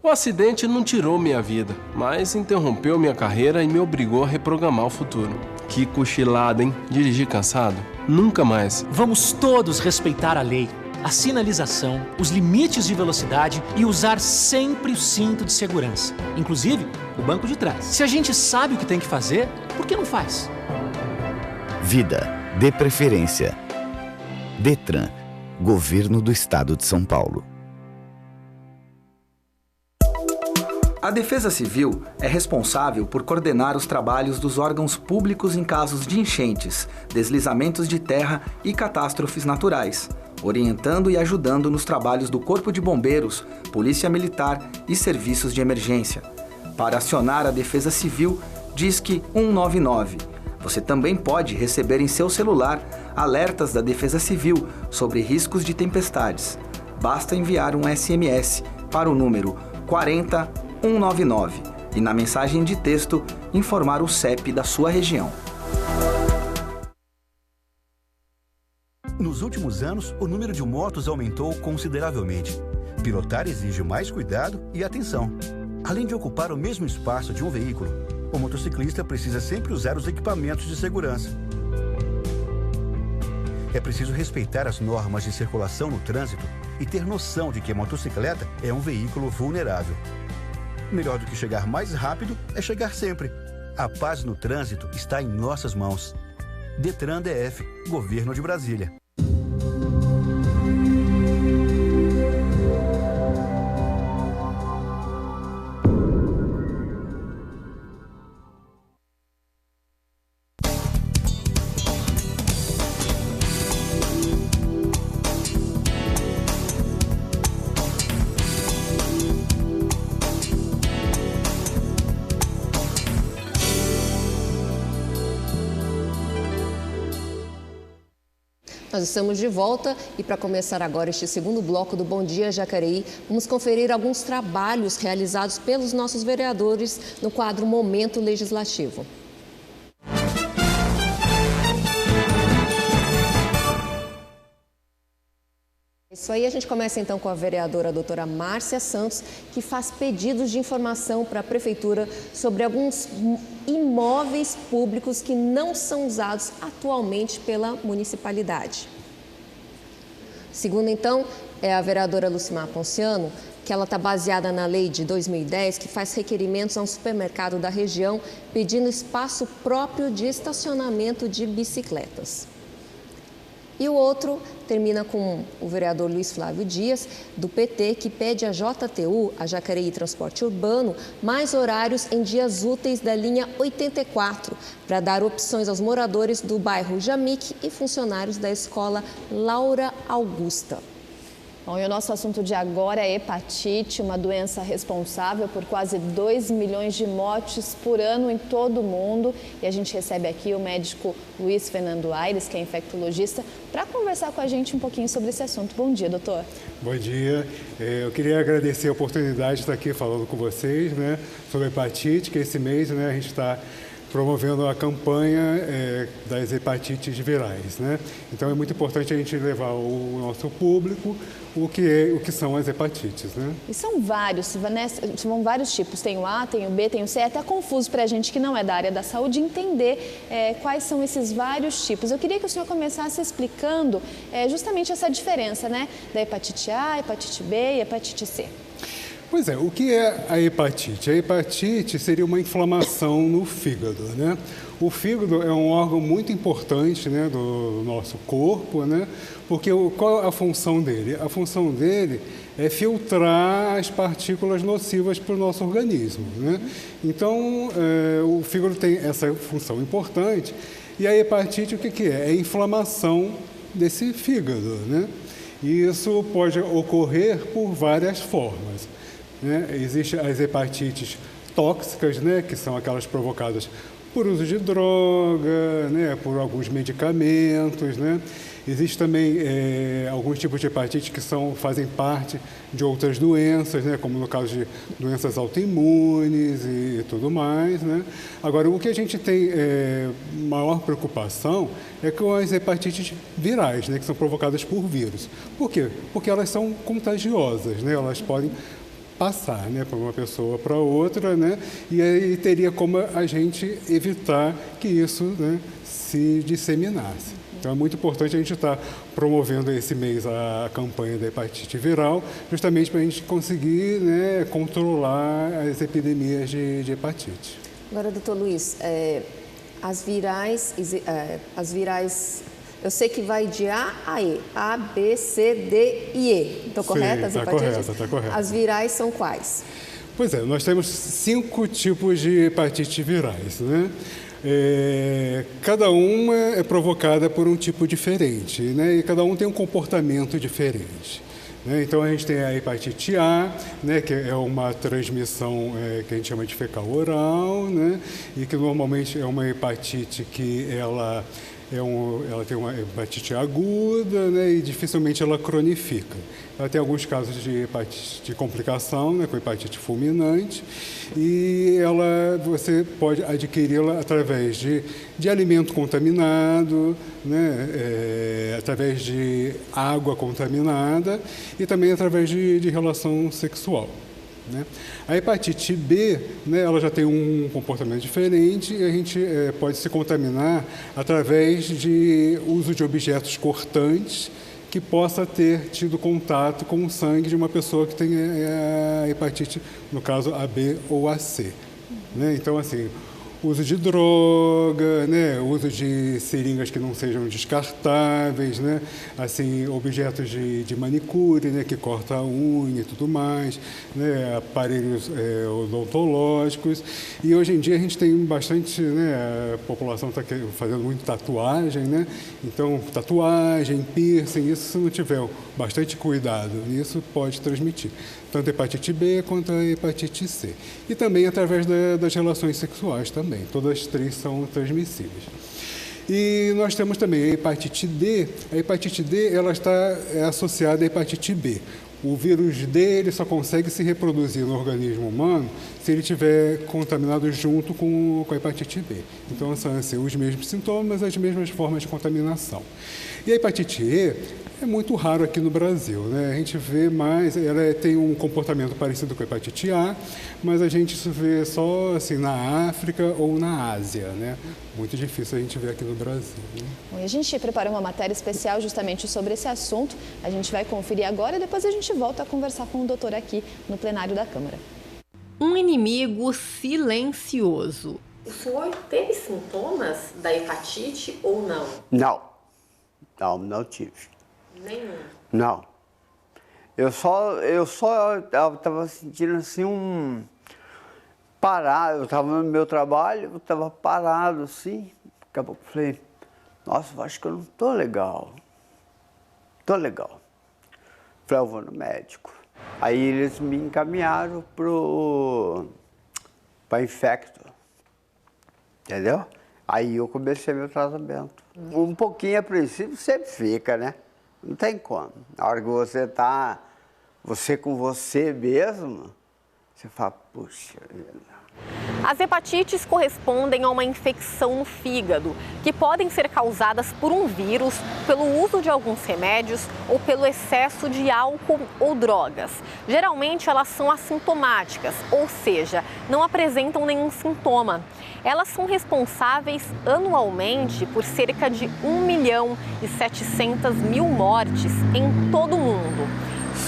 O acidente não tirou minha vida, mas interrompeu minha carreira e me obrigou a reprogramar o futuro. Que cochilada, hein? Dirigir cansado? Nunca mais. Vamos todos respeitar a lei, a sinalização, os limites de velocidade e usar sempre o cinto de segurança, inclusive o banco de trás. Se a gente sabe o que tem que fazer, por que não faz? Vida, dê preferência. Detran, Governo do Estado de São Paulo. A Defesa Civil é responsável por coordenar os trabalhos dos órgãos públicos em casos de enchentes, deslizamentos de terra e catástrofes naturais, orientando e ajudando nos trabalhos do Corpo de Bombeiros, Polícia Militar e serviços de emergência. Para acionar a Defesa Civil, disque 199. Você também pode receber em seu celular alertas da Defesa Civil sobre riscos de tempestades. Basta enviar um SMS para o número 40199 e na mensagem de texto informar o CEP da sua região. Nos últimos anos, o número de mortos aumentou consideravelmente. Pilotar exige mais cuidado e atenção. Além de ocupar o mesmo espaço de um veículo, o motociclista precisa sempre usar os equipamentos de segurança. É preciso respeitar as normas de circulação no trânsito e ter noção de que a motocicleta é um veículo vulnerável. Melhor do que chegar mais rápido é chegar sempre. A paz no trânsito está em nossas mãos. Detran DF, Governo de Brasília. Nós estamos de volta e para começar agora este segundo bloco do Bom Dia Jacareí, vamos conferir alguns trabalhos realizados pelos nossos vereadores no quadro Momento Legislativo. Isso aí, a gente começa então com a vereadora doutora Márcia Santos, que faz pedidos de informação para a Prefeitura sobre alguns imóveis públicos que não são usados atualmente pela municipalidade. Segundo então, é a vereadora Lucimar Ponciano, que ela está baseada na lei de 2010, que faz requerimentos a um supermercado da região pedindo espaço próprio de estacionamento de bicicletas. E o outro termina com o vereador Luiz Flávio Dias, do PT, que pede à JTU, a Jacareí Transporte Urbano, mais horários em dias úteis da linha 84, para dar opções aos moradores do bairro Jamique e funcionários da escola Laura Augusta. Bom, e o nosso assunto de agora é hepatite, uma doença responsável por quase 2 milhões de mortes por ano em todo o mundo. E a gente recebe aqui o médico Luiz Fernando Aires, que é infectologista, para conversar com a gente um pouquinho sobre esse assunto. Bom dia, doutor. Bom dia. Eu queria agradecer a oportunidade de estar aqui falando com vocês, né, sobre hepatite, que esse mês, né, a gente está promovendo a campanha das hepatites virais, né? Então é muito importante a gente levar ao nosso público o que são as hepatites, né? E são vários, são vários tipos. Tem o A, tem o B, tem o C. É até confuso para a gente que não é da área da saúde entender quais são esses vários tipos. Eu queria que o senhor começasse explicando justamente essa diferença, né, da hepatite A, hepatite B e hepatite C. Pois é, o que é a hepatite? A hepatite seria uma inflamação no fígado, né? O fígado é um órgão muito importante, né, do nosso corpo, né? Porque qual é a função dele? A função dele é filtrar as partículas nocivas para o nosso organismo, né? Então, o fígado tem essa função importante. E a hepatite, o que é? É a inflamação desse fígado, né? E isso pode ocorrer por várias formas, né? Existem as hepatites tóxicas, né, que são aquelas provocadas por uso de droga, né, por alguns medicamentos, né? Existem também alguns tipos de hepatite que fazem parte de outras doenças, né, como no caso de doenças autoimunes e tudo mais, né? Agora, o que a gente tem maior preocupação é com as hepatites virais, né, que são provocadas por vírus. Por quê? Porque elas são contagiosas, né? Elas podem passar, né, para uma pessoa para outra, né, e aí teria como a gente evitar que isso, né, se disseminasse. Então é muito importante a gente estar promovendo esse mês a campanha da hepatite viral, justamente para a gente conseguir, né, controlar as epidemias de hepatite. Agora, doutor Luiz, as virais, eu sei que vai de A a E, A, B, C, D e E. Estou correta as hepatites? Está correta. As virais são quais? Pois é, nós temos 5 tipos de hepatite virais, né? Cada uma é provocada por um tipo diferente, né? E cada um tem um comportamento diferente, né? Então a gente tem a hepatite A, né, que é uma transmissão que a gente chama de fecal oral, né? E que normalmente é uma hepatite que ela tem uma hepatite aguda, né, e dificilmente ela cronifica. Ela tem alguns casos de hepatite de complicação, né, com hepatite fulminante, e você pode adquiri-la através de alimento contaminado, né, através de água contaminada e também através de relação sexual, né? A hepatite B, né, ela já tem um comportamento diferente e a gente pode se contaminar através de uso de objetos cortantes que possa ter tido contato com o sangue de uma pessoa que tem a hepatite, no caso a B ou a C, né? Então, assim, uso de droga, né, uso de seringas que não sejam descartáveis, né, assim, objetos de manicure, né, que corta a unha e tudo mais, né, aparelhos odontológicos. E hoje em dia a gente tem bastante, né, a população está fazendo muito tatuagem, né, então tatuagem, piercing, isso se não tiver bastante cuidado, isso pode transmitir tanto a hepatite B quanto a hepatite C. E também através das relações sexuais também. Todas as 3 são transmissíveis. E nós temos também a hepatite D. A hepatite D ela está associada à hepatite B. O vírus D ele só consegue se reproduzir no organismo humano se ele estiver contaminado junto com a hepatite B. Então, são assim, os mesmos sintomas, as mesmas formas de contaminação. E a hepatite E é muito raro aqui no Brasil, né? A gente vê mais, ela tem um comportamento parecido com a hepatite A, mas a gente vê só assim, na África ou na Ásia, né? Muito difícil a gente ver aqui no Brasil, né? Bom, e a gente preparou uma matéria especial justamente sobre esse assunto. A gente vai conferir agora e depois a gente volta a conversar com o doutor aqui no plenário da Câmara. Um inimigo silencioso. O senhor teve sintomas da hepatite ou não? Não tive. Nenhum? Não. Eu estava sentindo assim parado. Eu estava no meu trabalho, eu estava parado assim. Daqui a pouco eu falei, nossa, eu acho que eu não estou legal. Falei, eu vou no médico. Aí eles me encaminharam para infecto, entendeu? Aí eu comecei meu tratamento. Um pouquinho a princípio sempre fica, né? Não tem como. Na hora que você tá, você com você mesmo, você fala, puxa vida. As hepatites correspondem a uma infecção no fígado, que podem ser causadas por um vírus, pelo uso de alguns remédios ou pelo excesso de álcool ou drogas. Geralmente elas são assintomáticas, ou seja, não apresentam nenhum sintoma. Elas são responsáveis anualmente por cerca de 1.700.000 mortes em todo o mundo.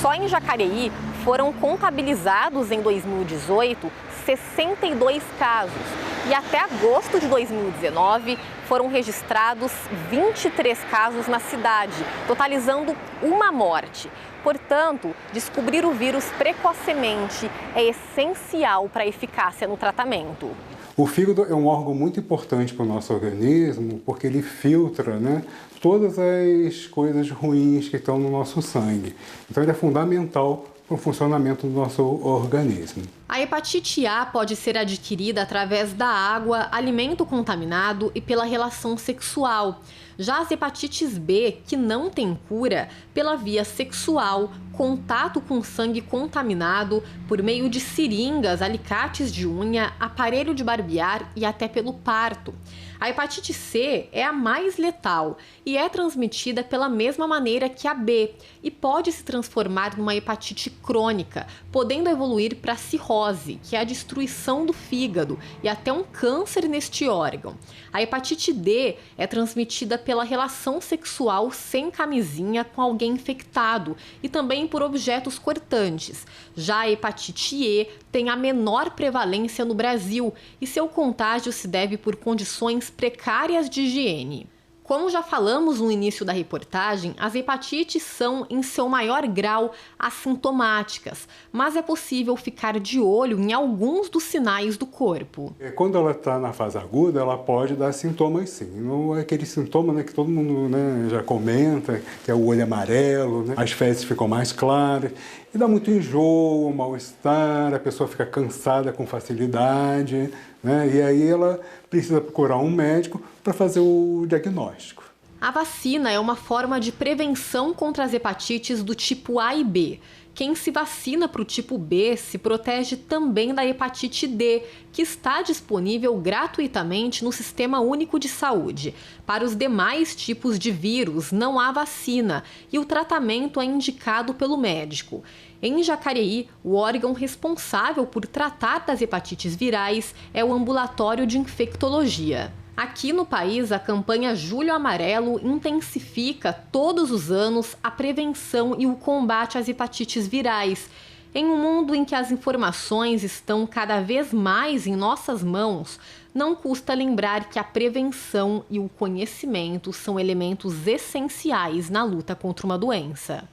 Só em Jacareí foram contabilizados em 2018 62 casos e até agosto de 2019 foram registrados 23 casos na cidade, totalizando uma morte. Portanto, descobrir o vírus precocemente é essencial para a eficácia no tratamento. O fígado é um órgão muito importante para o nosso organismo, porque ele filtra, né, todas as coisas ruins que estão no nosso sangue. Então ele é fundamental para o funcionamento do nosso organismo. A hepatite A pode ser adquirida através da água, alimento contaminado e pela relação sexual. Já as hepatites B, que não têm cura, pela via sexual, contato com sangue contaminado, por meio de seringas, alicates de unha, aparelho de barbear e até pelo parto. A hepatite C é a mais letal e é transmitida pela mesma maneira que a B e pode se transformar numa hepatite crônica, podendo evoluir para cirrose, que é a destruição do fígado e até um câncer neste órgão. A hepatite D é transmitida pela relação sexual sem camisinha com alguém infectado e também por objetos cortantes. Já a hepatite E tem a menor prevalência no Brasil e seu contágio se deve por condições precárias de higiene. Como já falamos no início da reportagem, as hepatites são, em seu maior grau, assintomáticas, mas é possível ficar de olho em alguns dos sinais do corpo. Quando ela está na fase aguda, ela pode dar sintomas sim. Não é aquele sintoma, né, que todo mundo, né, já comenta, que é o olho amarelo, né, as fezes ficam mais claras, e dá muito enjoo, mal-estar, a pessoa fica cansada com facilidade, né, e aí ela precisa procurar um médico para fazer o diagnóstico. A vacina é uma forma de prevenção contra as hepatites do tipo A e B. Quem se vacina para o tipo B se protege também da hepatite D, que está disponível gratuitamente no Sistema Único de Saúde. Para os demais tipos de vírus, não há vacina e o tratamento é indicado pelo médico. Em Jacareí, o órgão responsável por tratar das hepatites virais é o Ambulatório de Infectologia. Aqui no país, a campanha Julho Amarelo intensifica todos os anos a prevenção e o combate às hepatites virais. Em um mundo em que as informações estão cada vez mais em nossas mãos, não custa lembrar que a prevenção e o conhecimento são elementos essenciais na luta contra uma doença.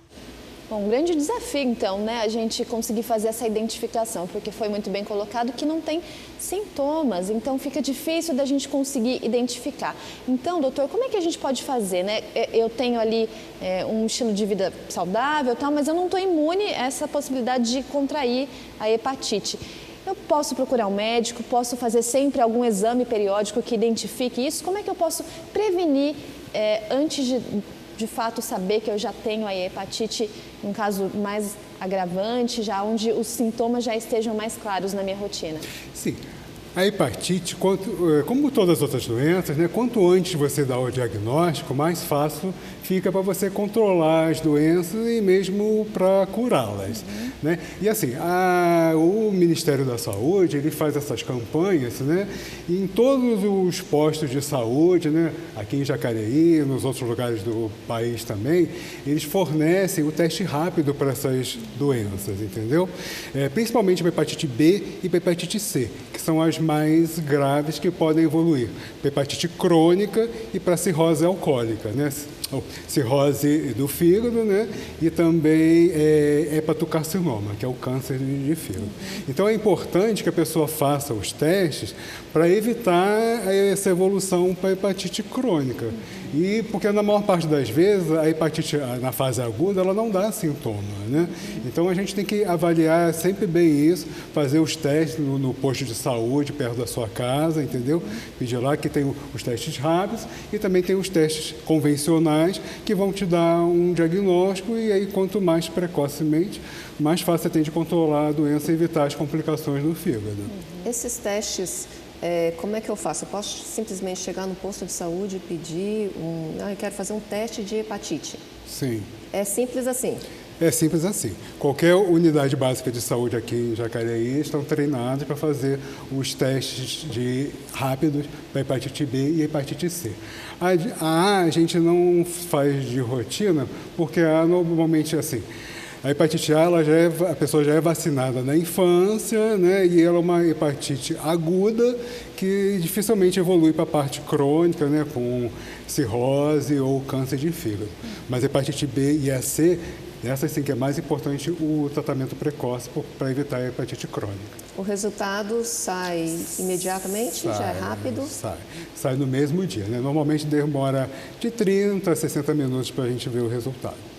Bom, um grande desafio, então, né, a gente conseguir fazer essa identificação, porque foi muito bem colocado que não tem sintomas, então fica difícil da gente conseguir identificar. Então, doutor, como é que a gente pode fazer, né? Eu tenho ali um estilo de vida saudável, tal, mas eu não estou imune a essa possibilidade de contrair a hepatite. Eu posso procurar um médico, posso fazer sempre algum exame periódico que identifique isso? Como é que eu posso prevenir antes de fato saber que eu já tenho a hepatite, um caso mais agravante, já onde os sintomas já estejam mais claros na minha rotina? Sim. A hepatite, como todas as outras doenças, né, quanto antes você dá o diagnóstico, mais fácil fica para você controlar as doenças e mesmo para curá-las. Né? E assim, o Ministério da Saúde, ele faz essas campanhas, né, em todos os postos de saúde, né, aqui em Jacareí, nos outros lugares do país também, eles fornecem o teste rápido para essas doenças, entendeu? Principalmente para hepatite B e para hepatite C, que são as mais graves que podem evoluir. Para hepatite crônica e para cirrose alcoólica, né? Cirrose do fígado, né? E também hepatocarcinoma, que é o câncer de fígado. Então é importante que a pessoa faça os testes para evitar essa evolução para hepatite crônica. E porque na maior parte das vezes a hepatite na fase aguda ela não dá sintoma, né? Então a gente tem que avaliar sempre bem isso, fazer os testes no posto de saúde perto da sua casa, entendeu? Pedir lá que tem os testes rápidos e também tem os testes convencionais que vão te dar um diagnóstico e aí quanto mais precocemente, mais fácil você tem de controlar a doença e evitar as complicações do fígado. Esses testes, como é que eu faço? Eu posso simplesmente chegar no posto de saúde e pedir eu quero fazer um teste de hepatite? Sim. É simples assim? É simples assim. Qualquer unidade básica de saúde aqui em Jacareí estão treinados para fazer os testes rápidos para hepatite B e hepatite C. A gente não faz de rotina, porque normalmente assim, a hepatite A, a pessoa já é vacinada na infância, né? E ela é uma hepatite aguda que dificilmente evolui para a parte crônica, né? Com cirrose ou câncer de fígado. Mas a hepatite B e a C, essa sim que é mais importante o tratamento precoce para evitar a hepatite crônica. O resultado sai imediatamente? Já é rápido? Sai no mesmo dia, né? Normalmente demora de 30 a 60 minutos para a gente ver o resultado.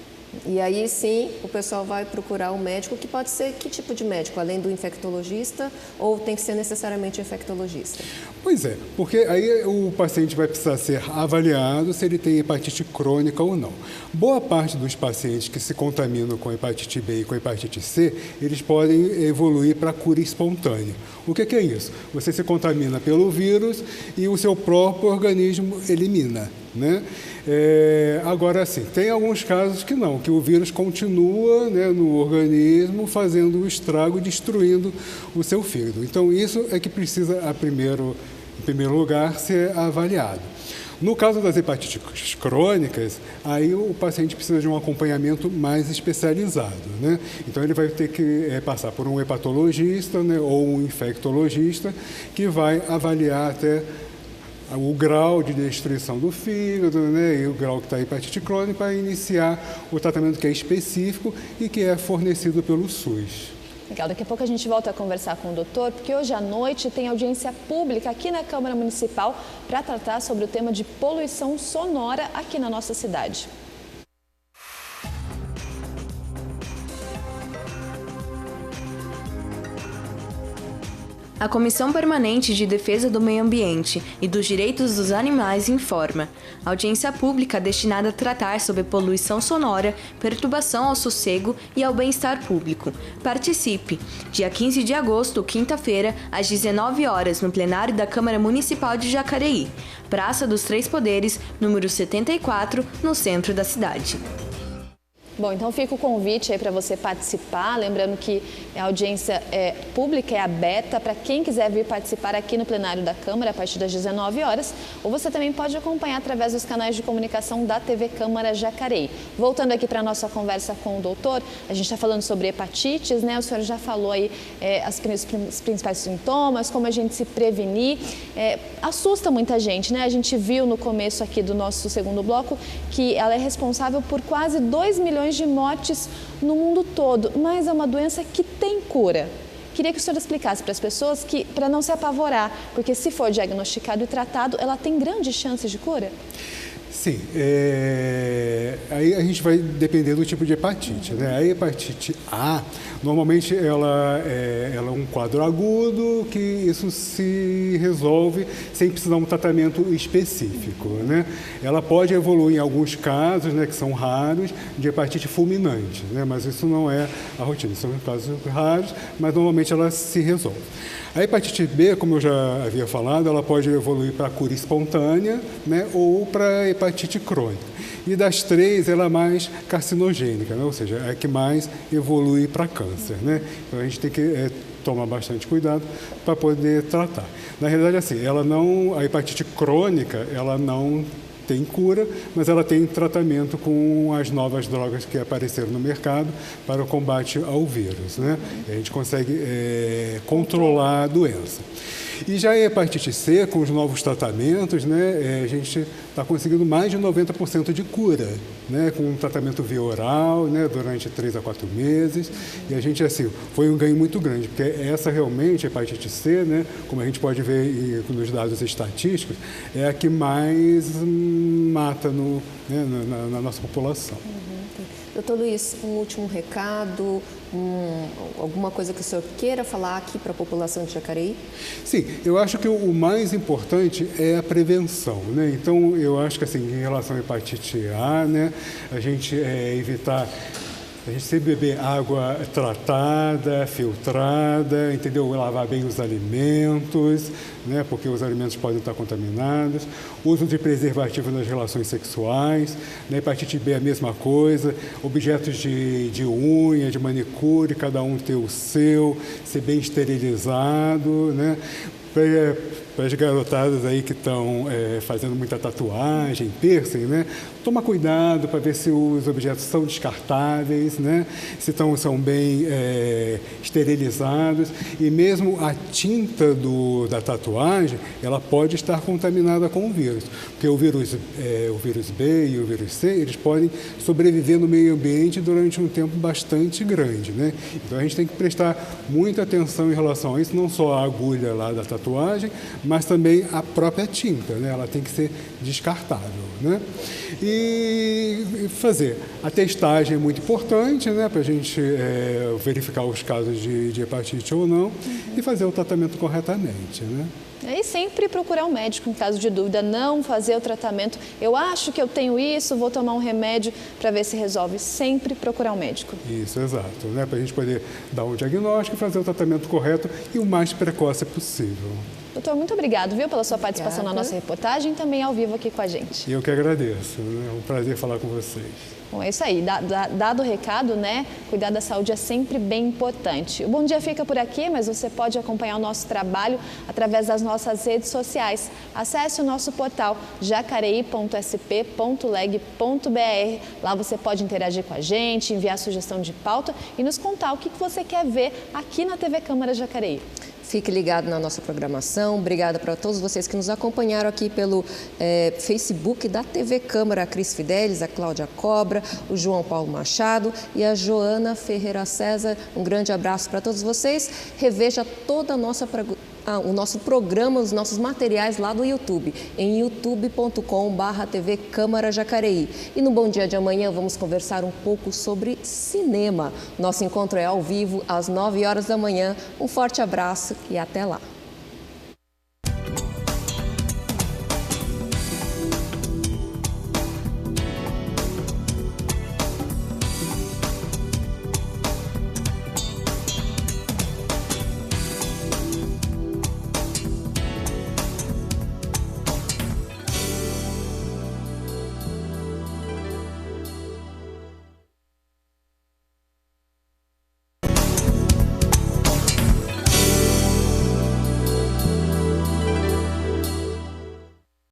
E aí sim, o pessoal vai procurar um médico, que pode ser que tipo de médico? Além do infectologista ou tem que ser necessariamente infectologista? Pois é, porque aí o paciente vai precisar ser avaliado se ele tem hepatite crônica ou não. Boa parte dos pacientes que se contaminam com hepatite B e com hepatite C, eles podem evoluir para cura espontânea. O que é isso? Você se contamina pelo vírus e o seu próprio organismo elimina, né? Agora, sim, tem alguns casos que não, que o vírus continua, né, no organismo, fazendo o estrago, destruindo o seu fígado. Então, isso é que precisa, em primeiro lugar, ser avaliado. No caso das hepatites crônicas, aí o paciente precisa de um acompanhamento mais especializado, né? Então, ele vai ter que passar por um hepatologista, né, ou um infectologista, que vai avaliar até o grau de destruição do fígado, né, e o grau que está a hepatite crônica, para iniciar o tratamento que é específico e que é fornecido pelo SUS. Legal, daqui a pouco a gente volta a conversar com o doutor, porque hoje à noite tem audiência pública aqui na Câmara Municipal para tratar sobre o tema de poluição sonora aqui na nossa cidade. A Comissão Permanente de Defesa do Meio Ambiente e dos Direitos dos Animais informa. Audiência pública destinada a tratar sobre poluição sonora, perturbação ao sossego e ao bem-estar público. Participe! Dia 15 de agosto, quinta-feira, às 19 horas, no plenário da Câmara Municipal de Jacareí. Praça dos Três Poderes, número 74, no centro da cidade. Bom, então fica o convite aí para você participar, lembrando que a audiência pública é aberta para quem quiser vir participar aqui no plenário da Câmara a partir das 19 horas, ou você também pode acompanhar através dos canais de comunicação da TV Câmara Jacareí. Voltando aqui para a nossa conversa com o doutor, a gente está falando sobre hepatites, né? O senhor já falou aí os principais sintomas, como a gente se prevenir. Assusta muita gente, né? A gente viu no começo aqui do nosso segundo bloco que ela é responsável por quase 2 milhões de mortes no mundo todo, mas é uma doença que tem cura. Queria que o senhor explicasse para as pessoas que, para não se apavorar, porque se for diagnosticado e tratado, ela tem grandes chances de cura? Sim, aí a gente vai depender do tipo de hepatite, né? A hepatite A, normalmente ela é um quadro agudo, que isso se resolve sem precisar de um tratamento específico, né? Ela pode evoluir em alguns casos, né, que são raros, de hepatite fulminante, né? Mas isso não é a rotina, são casos raros, mas normalmente ela se resolve. A hepatite B, como eu já havia falado, ela pode evoluir para a cura espontânea, né, ou para a hepatite crônica. E das três, ela é mais carcinogênica, né, ou seja, é a que mais evolui para câncer, né? Então a gente tem que tomar bastante cuidado para poder tratar. Na realidade, assim, a hepatite crônica, ela não tem cura, mas ela tem tratamento com as novas drogas que apareceram no mercado para o combate ao vírus, né? A gente consegue controlar a doença. E já a hepatite C, com os novos tratamentos, né, a gente está conseguindo mais de 90% de cura, né, com um tratamento via oral, né, durante 3 a 4 meses. E a gente, assim, foi um ganho muito grande, porque essa realmente, a hepatite C, né, como a gente pode ver nos dados estatísticos, é a que mais mata na nossa população. Doutor Luiz, um último recado, alguma coisa que o senhor queira falar aqui para a população de Jacareí? Sim, eu acho que o mais importante é a prevenção, né? Então, eu acho que, assim, em relação à hepatite A, né, a gente evitar... A gente sempre beber água tratada, filtrada, entendeu? Lavar bem os alimentos, né? Porque os alimentos podem estar contaminados. Uso de preservativo nas relações sexuais. Na hepatite B a mesma coisa. Objetos de unha, de manicure, cada um ter o seu, ser bem esterilizado, né? Para as garotadas aí que estão fazendo muita tatuagem, piercing, né? Toma cuidado para ver se os objetos são descartáveis, né? Se são bem esterilizados. E mesmo a tinta da tatuagem, ela pode estar contaminada com o vírus. Porque o vírus B e o vírus C, eles podem sobreviver no meio ambiente durante um tempo bastante grande, né? Então a gente tem que prestar muita atenção em relação a isso, não só a agulha lá da tatuagem, mas também a própria tinta, né? Ela tem que ser descartável, né? E fazer a testagem é muito importante, né? Para a gente verificar os casos de hepatite ou não, e fazer o tratamento corretamente, né? E sempre procurar um médico em caso de dúvida, não fazer o tratamento. Eu acho que eu tenho isso, vou tomar um remédio para ver se resolve. Sempre procurar um médico. Isso, exato, né? Para a gente poder dar um diagnóstico e fazer o tratamento correto e o mais precoce possível. Doutor, muito obrigado, viu, pela sua participação na nossa reportagem e também ao vivo aqui com a gente. Eu que agradeço, né? É um prazer falar com vocês. Bom, é isso aí. Dado o recado, né? Cuidar da saúde é sempre bem importante. O Bom Dia fica por aqui, mas você pode acompanhar o nosso trabalho através das nossas redes sociais. Acesse o nosso portal jacareí.sp.leg.br. Lá você pode interagir com a gente, enviar sugestão de pauta e nos contar o que você quer ver aqui na TV Câmara Jacareí. Fique ligado na nossa programação. Obrigada para todos vocês que nos acompanharam aqui pelo Facebook da TV Câmara, a Cris Fidelis, a Cláudia Cobra, o João Paulo Machado e a Joana Ferreira César. Um grande abraço para todos vocês. Reveja toda a nossa o nosso programa, os nossos materiais lá do YouTube, em youtube.com/TV Câmara Jacareí. E no Bom Dia de amanhã vamos conversar um pouco sobre cinema. Nosso encontro é ao vivo às 9 horas da manhã. Um forte abraço e até lá.